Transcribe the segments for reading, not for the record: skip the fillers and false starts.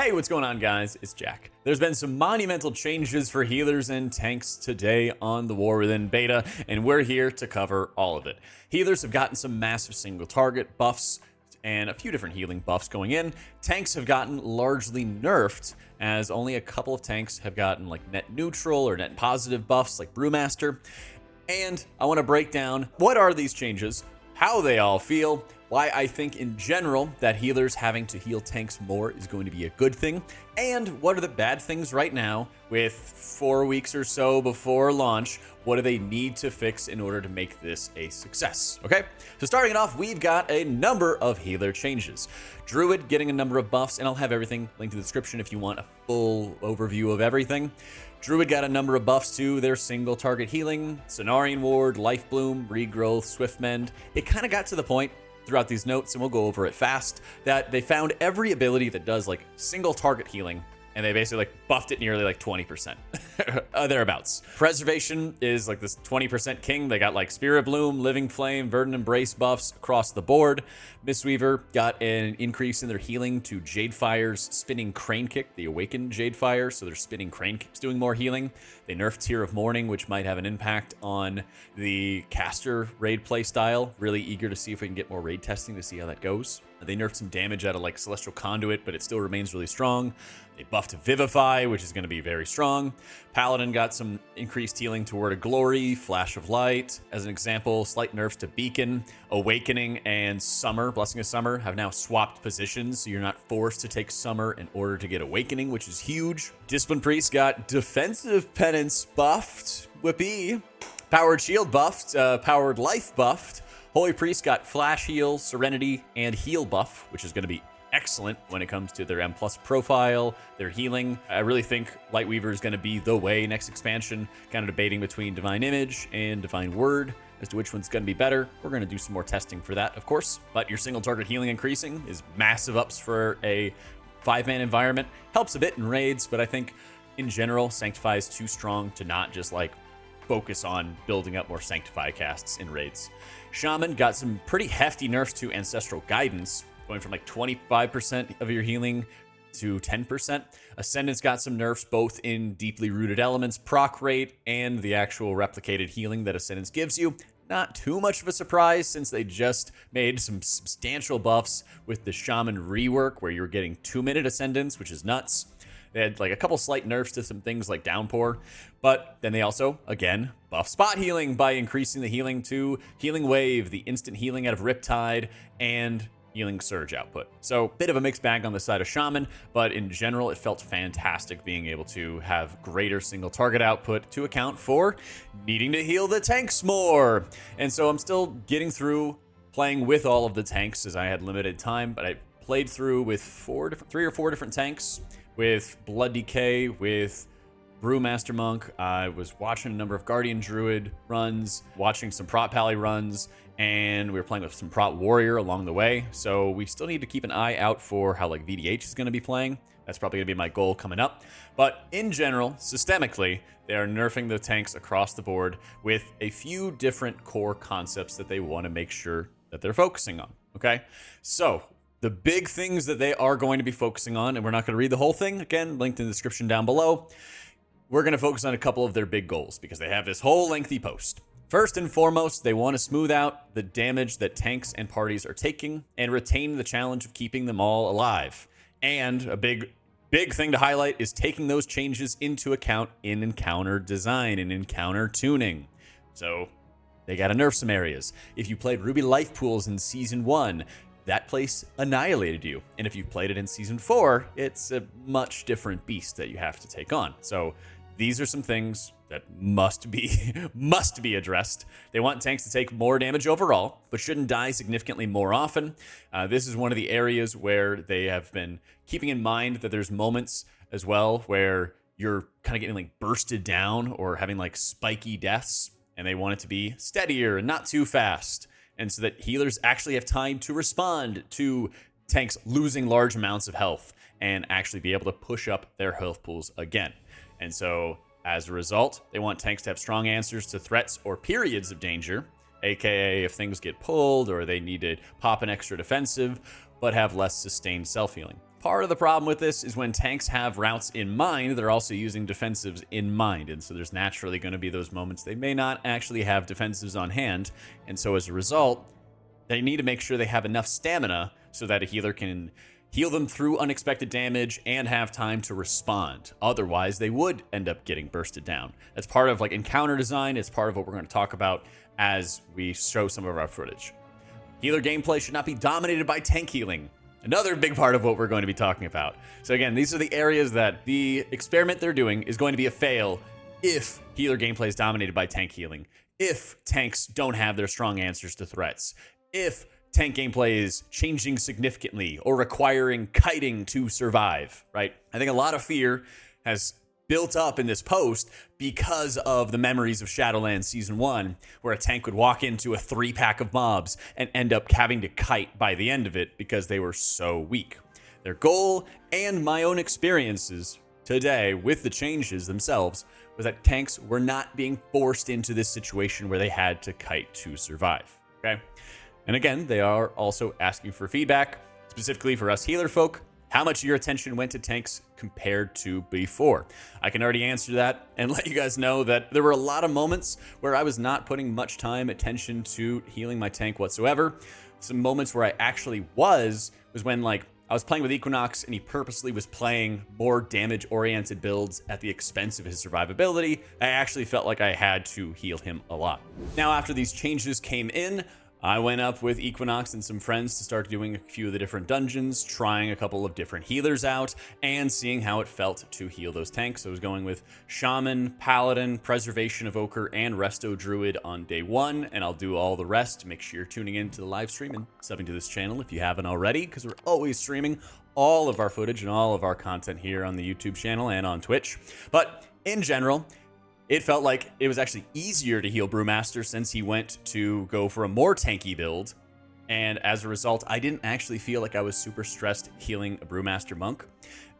Hey, what's going on, guys? It's Jack. There's been some monumental changes for healers and tanks today on the War Within beta, and we're here to cover all of it. Healers have gotten some massive single target buffs and a few different healing buffs going in. Tanks have gotten largely nerfed, as only a couple of tanks have gotten like net neutral or net positive buffs like Brewmaster. And I want to break down what are these changes, how they all feel, why I think in general that healers having to heal tanks more is going to be a good thing, and what are the bad things right now with 4 weeks or so before launch. What do they need to fix in order to make this a success? Okay, so starting it off, we've got a number of healer changes. Druid getting a number of buffs, and I'll have everything linked in the description if you want a full overview of everything. Druid got a number of buffs to their single target healing, Cenarian Ward, Life Bloom, Regrowth, Swift Mend. It kind of got to the point throughout these notes, and we'll go over it fast, that they found every ability that does like single target healing, and they basically like buffed it nearly like 20%, thereabouts. Preservation is like this 20% king. They got like Spirit Bloom, Living Flame, Verdant Embrace buffs across the board. Mistweaver got an increase in their healing to Jadefire's Spinning Crane Kick, the Awakened Jadefire, so their Spinning Crane Kick's doing more healing. They nerfed Tear of Mourning, which might have an impact on the caster raid playstyle. Really eager to see if we can get more raid testing to see how that goes. They nerfed some damage out of like Celestial Conduit, but it still remains really strong. They buffed Vivify, which is going to be very strong. Paladin got some increased healing to Word of Glory, Flash of Light. As an example, slight nerfs to Beacon, Awakening, and Summer, Blessing of Summer, have now swapped positions, so you're not forced to take Summer in order to get Awakening, which is huge. Discipline Priest got Defensive Penance buffed, whippy. Powered Shield buffed, Powered Life buffed. Holy Priest got Flash Heal, Serenity, and Heal buff, which is going to be excellent when it comes to their M+ profile, their healing. I really think Lightweaver is going to be the way next expansion, kind of debating between Divine Image and Divine Word as to which one's going to be better. We're going to do some more testing for that, of course. But your single target healing increasing is massive ups for a 5-man environment. Helps a bit in raids, but I think in general, Sanctify is too strong to not just like focus on building up more Sanctify casts in raids. Shaman got some pretty hefty nerfs to Ancestral Guidance, going from like 25% of your healing to 10%. Ascendance got some nerfs both in Deeply Rooted Elements proc rate and the actual replicated healing that Ascendance gives you. Not too much of a surprise since they just made some substantial buffs with the Shaman rework where you're getting 2-minute Ascendance, which is nuts. They had like a couple slight nerfs to some things like Downpour, but then they also, again, buff spot healing by increasing the healing to Healing Wave, the instant healing out of Riptide, and Healing Surge output. So bit of a mixed bag on the side of Shaman, but in general, it felt fantastic being able to have greater single target output to account for needing to heal the tanks more. And so I'm still getting through playing with all of the tanks as I had limited time, but I played through with 3 or 4 different tanks, with Blood Decay, with Brewmaster Monk. I was watching a number of Guardian Druid runs, watching some Prot Pally runs, and we were playing with some Prot Warrior along the way. So we still need to keep an eye out for how like VDH is going to be playing. That's probably going to be my goal coming up. But in general, systemically, they are nerfing the tanks across the board with a few different core concepts that they want to make sure that they're focusing on. Okay, so the big things that they are going to be focusing on, and we're not going to read the whole thing, again, linked in the description down below. We're going to focus on a couple of their big goals because they have this whole lengthy post. First and foremost, they want to smooth out the damage that tanks and parties are taking and retain the challenge of keeping them all alive. And a big thing to highlight is taking those changes into account in encounter design and encounter tuning. So they got to nerf some areas. If you played Ruby Life Pools in Season 1, that place annihilated you. And if you've played it in Season 4, it's a much different beast that you have to take on. So these are some things that must be addressed. They want tanks to take more damage overall, but shouldn't die significantly more often. This is one of the areas where they have been keeping in mind that there's moments as well where you're kind of getting like bursted down or having like spiky deaths, and they want it to be steadier and not too fast. And so that healers actually have time to respond to tanks losing large amounts of health and actually be able to push up their health pools again. And so as a result, they want tanks to have strong answers to threats or periods of danger, aka if things get pulled or they need to pop an extra defensive, but have less sustained self-healing. Part of the problem with this is when tanks have routes in mind, they're also using defensives in mind. And so there's naturally going to be those moments they may not actually have defensives on hand. And so as a result, they need to make sure they have enough stamina so that a healer can heal them through unexpected damage and have time to respond. Otherwise, they would end up getting bursted down. That's part of like encounter design. It's part of what we're going to talk about as we show some of our footage. Healer gameplay should not be dominated by tank healing. Another big part of what we're going to be talking about. So again, these are the areas that the experiment they're doing is going to be a fail if healer gameplay is dominated by tank healing, if tanks don't have their strong answers to threats, if tank gameplay is changing significantly or requiring kiting to survive, right? I think a lot of fear has built up in this post because of the memories of Shadowlands Season 1, where a tank would walk into a 3-pack of mobs and end up having to kite by the end of it because they were so weak. Their goal, and my own experiences today with the changes themselves, was that tanks were not being forced into this situation where they had to kite to survive, okay? And again, they are also asking for feedback, specifically for us healer folk. How much of your attention went to tanks compared to before? I can already answer that and let you guys know that there were a lot of moments where I was not putting much attention to healing my tank whatsoever. Some moments where I actually was when like I was playing with Equinox and he purposely was playing more damage-oriented builds at the expense of his survivability. I actually felt like I had to heal him a lot. Now, after these changes came in, I went up with Equinox and some friends to start doing a few of the different dungeons, trying a couple of different healers out, and seeing how it felt to heal those tanks. I was going with Shaman, Paladin, Preservation Evoker, and Resto Druid on day 1, and I'll do all the rest. Make sure you're tuning in to the live stream and subbing to this channel if you haven't already, because we're always streaming all of our footage and all of our content here on the YouTube channel and on Twitch. But in general, it felt like it was actually easier to heal Brewmaster since he went to go for a more tanky build. And as a result, I didn't actually feel like I was super stressed healing a Brewmaster Monk.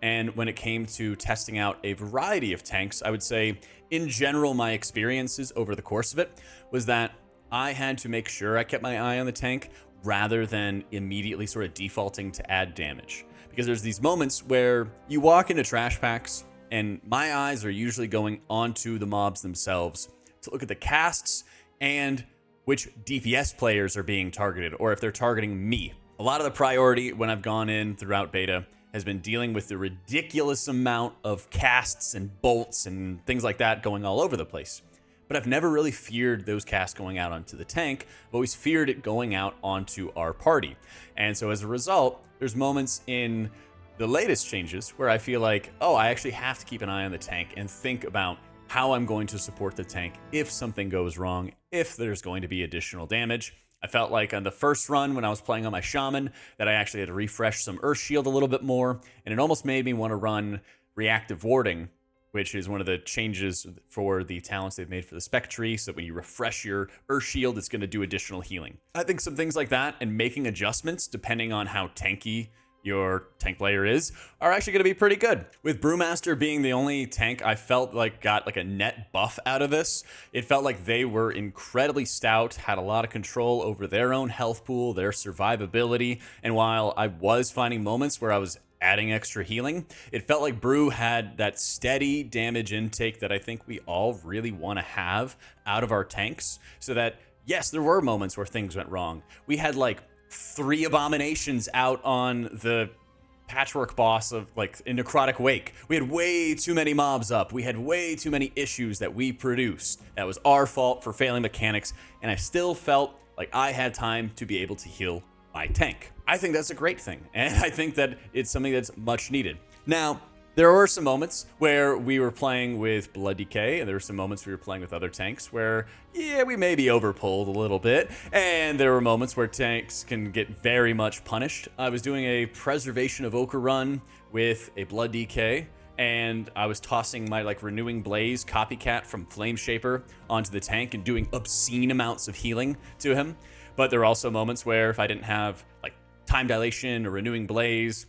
And when it came to testing out a variety of tanks, I would say, in general, my experiences over the course of it was that I had to make sure I kept my eye on the tank rather than immediately sort of defaulting to add damage. Because there's these moments where you walk into trash packs, and my eyes are usually going onto the mobs themselves to look at the casts and which DPS players are being targeted, or if they're targeting me. A lot of the priority when I've gone in throughout beta has been dealing with the ridiculous amount of casts and bolts and things like that going all over the place. But I've never really feared those casts going out onto the tank. I've always feared it going out onto our party. And so as a result, there's moments in the latest changes where I feel like, oh, I actually have to keep an eye on the tank and think about how I'm going to support the tank if something goes wrong, if there's going to be additional damage. I felt like on the first run when I was playing on my Shaman that I actually had to refresh some Earth Shield a little bit more, and it almost made me want to run Reactive Warding, which is one of the changes for the talents they've made for the Spec Tree, so that when you refresh your Earth Shield, it's going to do additional healing. I think some things like that and making adjustments depending on how tanky your tank player is are actually going to be pretty good. With Brewmaster being the only tank I felt like got like a net buff out of this, it felt like they were incredibly stout, had a lot of control over their own health pool, their survivability, and while I was finding moments where I was adding extra healing, it felt like Brew had that steady damage intake that I think we all really want to have out of our tanks, so that yes, there were moments where things went wrong. We had like 3 abominations out on the patchwork boss of like in Necrotic Wake. We had way too many mobs up. We had way too many issues that we produced. That was our fault for failing mechanics, and I still felt like I had time to be able to heal my tank. I think that's a great thing, and I think that it's something that's much needed. Now, there were some moments where we were playing with Blood Decay, and there were some moments we were playing with other tanks where, yeah, we maybe overpulled a little bit, and there were moments where tanks can get very much punished. I was doing a Preservation Evoker run with a Blood Decay, and I was tossing my like Renewing Blaze copycat from Flame Shaper onto the tank and doing obscene amounts of healing to him. But there were also moments where if I didn't have like Time Dilation or Renewing Blaze,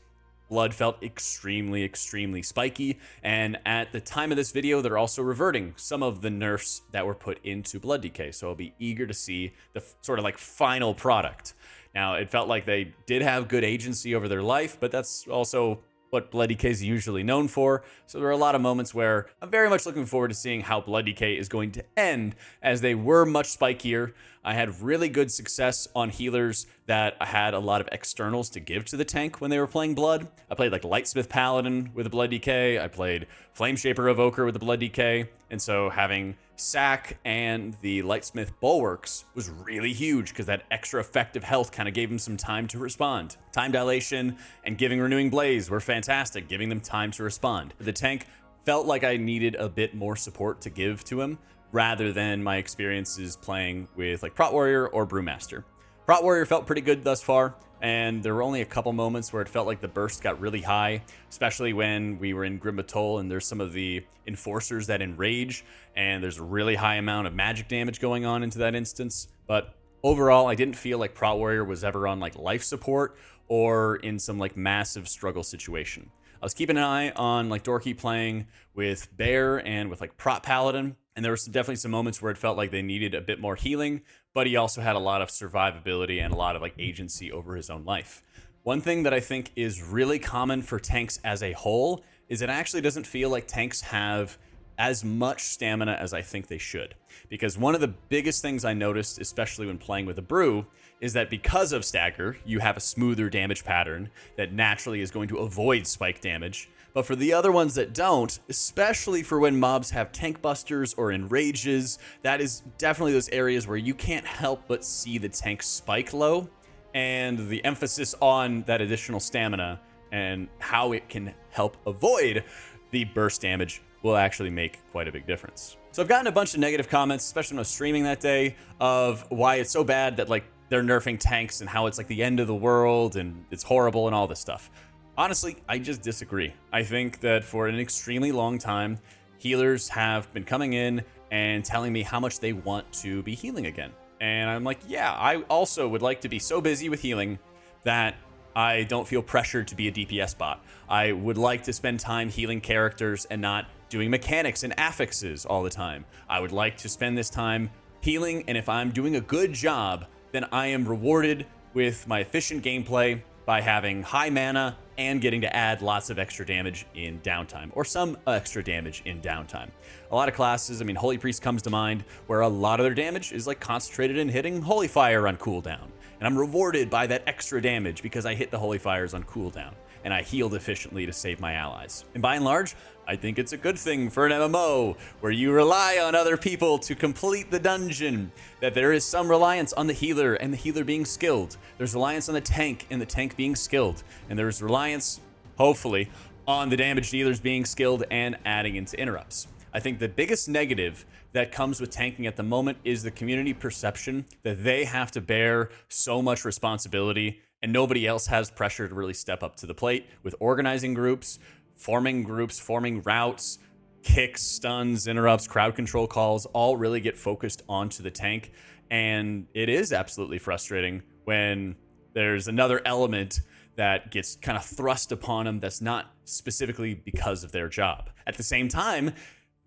blood felt extremely, extremely spiky, and at the time of this video, they're also reverting some of the nerfs that were put into Blood Decay, so I'll be eager to see the sort of like final product. Now, it felt like they did have good agency over their life, but that's also what Blood DK is usually known for, so there are a lot of moments where I'm very much looking forward to seeing how Blood DK is going to end, as they were much spikier. I had really good success on healers that had a lot of externals to give to the tank when they were playing Blood. I played like Lightsmith Paladin with a Blood DK, I played Flameshaper Evoker with a Blood DK, and so having Sack and the Lightsmith Bulwarks was really huge because that extra effective health kind of gave him some time to respond. Time Dilation and giving Renewing Blaze were fantastic, giving them time to respond. The tank felt like I needed a bit more support to give to him, rather than my experiences playing with like Prot Warrior or Brewmaster. Prot Warrior felt pretty good thus far, and there were only a couple moments where it felt like the burst got really high, especially when we were in Grim Atoll and there's some of the enforcers that enrage, and there's a really high amount of magic damage going on into that instance. But overall, I didn't feel like Prot Warrior was ever on like life support or in some like massive struggle situation. I was keeping an eye on like Dorky playing with Bear and with like Prot Paladin, and there were definitely some moments where it felt like they needed a bit more healing, but he also had a lot of survivability and a lot of like agency over his own life. One thing that I think is really common for tanks as a whole is it actually doesn't feel like tanks have as much stamina as I think they should. Because one of the biggest things I noticed, especially when playing with a brew, is that because of stagger, you have a smoother damage pattern that naturally is going to avoid spike damage. But for the other ones that don't, especially for when mobs have tank busters or enrages, that is definitely those areas where you can't help but see the tank spike low, and the emphasis on that additional stamina and how it can help avoid the burst damage will actually make quite a big difference. So I've gotten a bunch of negative comments, especially when I was streaming that day, of why it's so bad that like they're nerfing tanks and how it's like the end of the world and it's horrible and all this stuff. Honestly, I just disagree. I think that for an extremely long time, healers have been coming in and telling me how much they want to be healing again. And I'm like, yeah, I also would like to be so busy with healing that I don't feel pressured to be a DPS bot. I would like to spend time healing characters and not doing mechanics and affixes all the time. I would like to spend this time healing, and if I'm doing a good job, then I am rewarded with my efficient gameplay by having high mana and getting to add lots of extra damage in downtime, or some extra damage in downtime. A lot of classes, I mean, Holy Priest comes to mind, where a lot of their damage is like concentrated in hitting Holy Fire on cooldown. And I'm rewarded by that extra damage because I hit the Holy Fires on cooldown, and I healed efficiently to save my allies. And by and large, I think it's a good thing for an MMO where you rely on other people to complete the dungeon, that there is some reliance on the healer and the healer being skilled. There's reliance on the tank and the tank being skilled. And there's reliance, hopefully, on the damage dealers being skilled and adding into interrupts. I think the biggest negative that comes with tanking at the moment is the community perception that they have to bear so much responsibility and nobody else has pressure to really step up to the plate with organizing groups, forming routes, kicks, stuns, interrupts, crowd control calls, all really get focused onto the tank. And it is absolutely frustrating when there's another element that gets kind of thrust upon them that's not specifically because of their job. At the same time,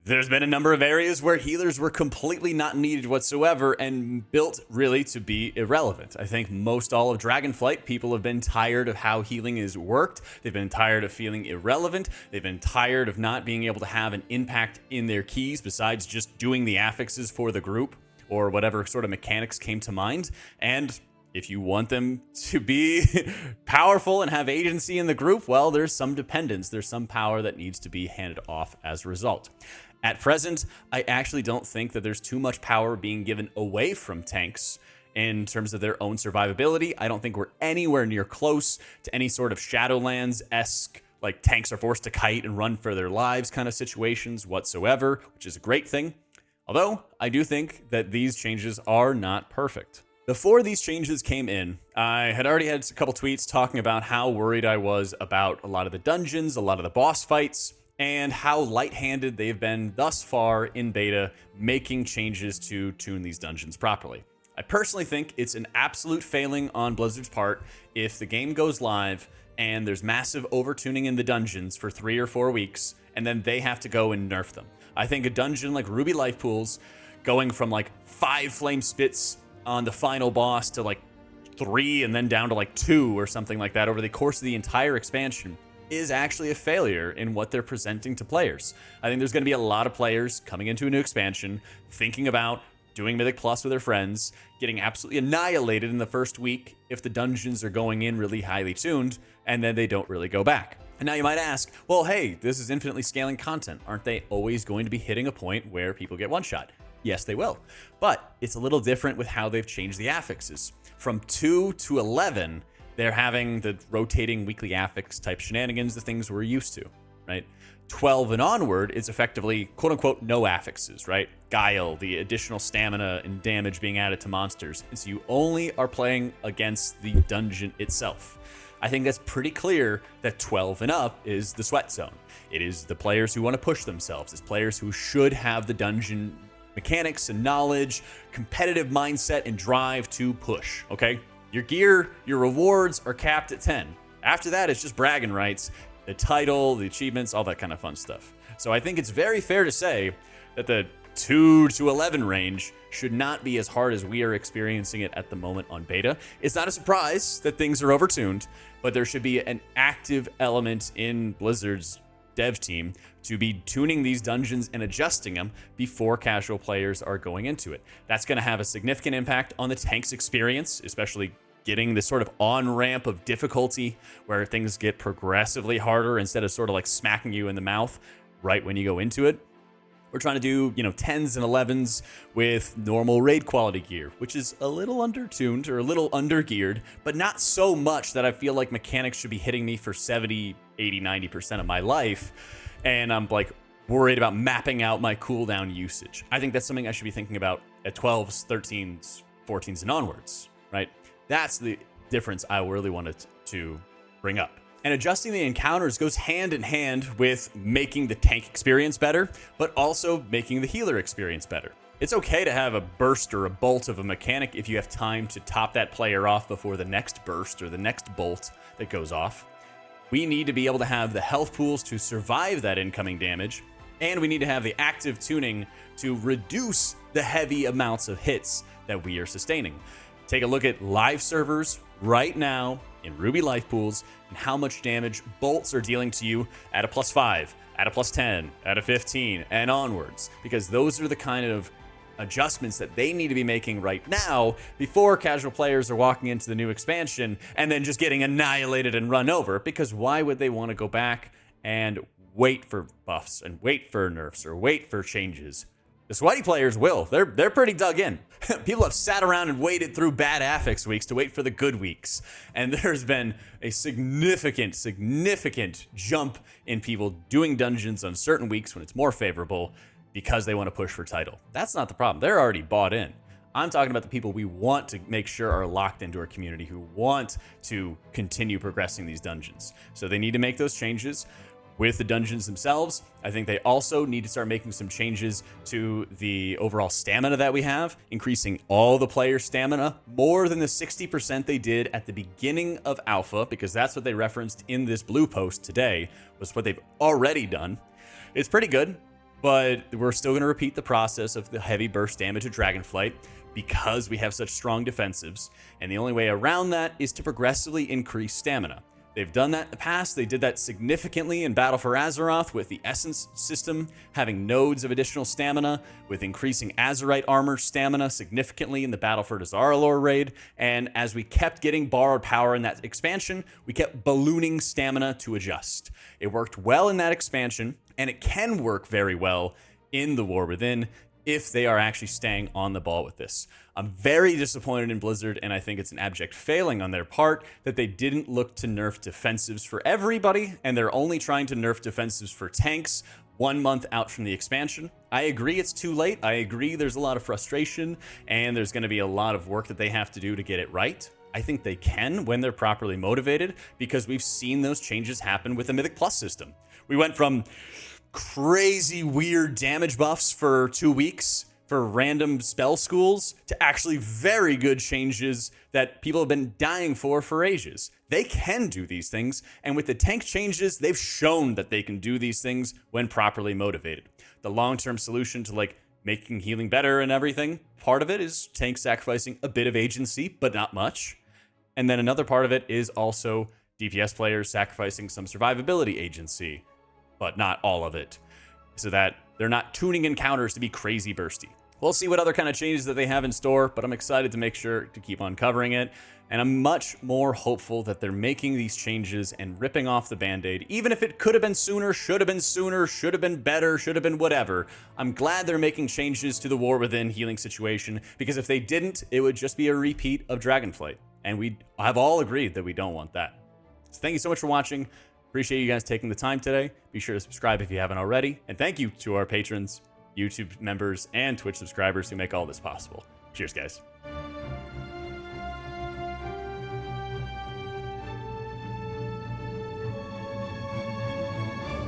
there's been a number of areas where healers were completely not needed whatsoever and built really to be irrelevant. I think most all of Dragonflight, people have been tired of how healing is worked. They've been tired of feeling irrelevant. They've been tired of not being able to have an impact in their keys besides just doing the affixes for the group or whatever sort of mechanics came to mind. And if you want them to be powerful and have agency in the group, well, there's some dependence. There's some power that needs to be handed off as a result. At present, I actually don't think that there's too much power being given away from tanks in terms of their own survivability. I don't think we're anywhere near close to any sort of Shadowlands-esque, like tanks are forced to kite and run for their lives kind of situations whatsoever, which is a great thing. Although, I do think that these changes are not perfect. Before these changes came in, I had already had a couple tweets talking about how worried I was about a lot of the dungeons, a lot of the boss fights, and how light-handed they've been thus far in beta, making changes to tune these dungeons properly. I personally think it's an absolute failing on Blizzard's part if the game goes live and there's massive overtuning in the dungeons for 3 or 4 weeks, and then they have to go and nerf them. I think a dungeon like Ruby Life Pools, going from like 5 flame spits on the final boss to like 3 and then down to like 2 or something like that over the course of the entire expansion, is actually a failure in what they're presenting to players. I think there's going to be a lot of players coming into a new expansion thinking about doing Mythic Plus with their friends, getting absolutely annihilated in the first week if the dungeons are going in really highly tuned, and then they don't really go back. And now you might ask, well, hey, this is infinitely scaling content. Aren't they always going to be hitting a point where people get one-shot? Yes, they will. But it's a little different with how they've changed the affixes. From 2 to 11, they're having the rotating weekly affix type shenanigans, the things we're used to, right? 12 and onward is effectively quote-unquote no affixes, right? Guile, the additional stamina and damage being added to monsters. And so you only are playing against the dungeon itself. I think that's pretty clear that 12 and up is the sweat zone. It is the players who want to push themselves. It's players who should have the dungeon mechanics and knowledge, competitive mindset, and drive to push, okay? Your gear, your rewards are capped at 10. After that, it's just bragging rights, the title, the achievements, all that kind of fun stuff. So I think it's very fair to say that the 2 to 11 range should not be as hard as we are experiencing it at the moment on beta. It's not a surprise that things are overtuned, but there should be an active element in Blizzard's dev team to be tuning these dungeons and adjusting them before casual players are going into it. That's going to have a significant impact on the tank's experience, especially getting this sort of on-ramp of difficulty where things get progressively harder instead of sort of like smacking you in the mouth right when you go into it. We're trying to do, 10s and 11s with normal raid quality gear, which is a little undertuned or a little undergeared, but not so much that I feel like mechanics should be hitting me for 70, 80, 90% of my life. And I'm like worried about mapping out my cooldown usage. I think that's something I should be thinking about at 12s, 13s, 14s, and onwards, right? That's the difference I really wanted to bring up. And adjusting the encounters goes hand in hand with making the tank experience better, but also making the healer experience better. It's okay to have a burst or a bolt of a mechanic if you have time to top that player off before the next burst or the next bolt that goes off. We need to be able to have the health pools to survive that incoming damage, and we need to have the active tuning to reduce the heavy amounts of hits that we are sustaining. Take a look at live servers right now in Ruby life pools and how much damage bolts are dealing to you at a +5, at a +10, at a 15, and onwards, because those are the kind of adjustments that they need to be making right now before casual players are walking into the new expansion and then just getting annihilated and run over, because why would they want to go back and wait for buffs and wait for nerfs or wait for changes? The sweaty players will. They're pretty dug in. People have sat around and waited through bad affix weeks to wait for the good weeks. And there's been a significant jump in people doing dungeons on certain weeks when it's more favorable because they want to push for title. That's not the problem. They're already bought in. I'm talking about the people we want to make sure are locked into our community, who want to continue progressing these dungeons. So they need to make those changes with the dungeons themselves. I think they also need to start making some changes to the overall stamina that we have, increasing all the players' stamina more than the 60% they did at the beginning of Alpha, because that's what they referenced in this blue post today, was what they've already done. It's pretty good, but we're still going to repeat the process of the heavy burst damage of Dragonflight because we have such strong defensives, and the only way around that is to progressively increase stamina. They've done that in the past. They did that significantly in Battle for Azeroth with the Essence system, having nodes of additional stamina, with increasing Azerite armor stamina significantly in the Battle for Dazar'alor raid. And as we kept getting borrowed power in that expansion, we kept ballooning stamina to adjust. It worked well in that expansion, and it can work very well in the War Within if they are actually staying on the ball with this. I'm very disappointed in Blizzard, and I think it's an abject failing on their part that they didn't look to nerf defensives for everybody, and they're only trying to nerf defensives for tanks 1 month out from the expansion. I agree it's too late. I agree there's a lot of frustration, and there's going to be a lot of work that they have to do to get it right. I think they can when they're properly motivated, because we've seen those changes happen with the Mythic Plus system. We went from crazy weird damage buffs for 2 weeks for random spell schools to actually very good changes that people have been dying for ages. They can do these things, and with the tank changes, they've shown that they can do these things when properly motivated. The long-term solution to like making healing better and everything, part of it is tank sacrificing a bit of agency, but not much. And then another part of it is also DPS players sacrificing some survivability agency, but not all of it, so that they're not tuning encounters to be crazy bursty. We'll see what other kind of changes that they have in store, but I'm excited to make sure to keep on covering it. And I'm much more hopeful that they're making these changes and ripping off the Band-Aid, even if it could have been sooner, should have been better, should have been whatever. I'm glad they're making changes to the War Within healing situation, because if they didn't, it would just be a repeat of Dragonflight. And we have all agreed that we don't want that. So thank you so much for watching. Appreciate you guys taking the time today. Be sure to subscribe if you haven't already. And thank you to our patrons, YouTube members, and Twitch subscribers who make all this possible. Cheers, guys.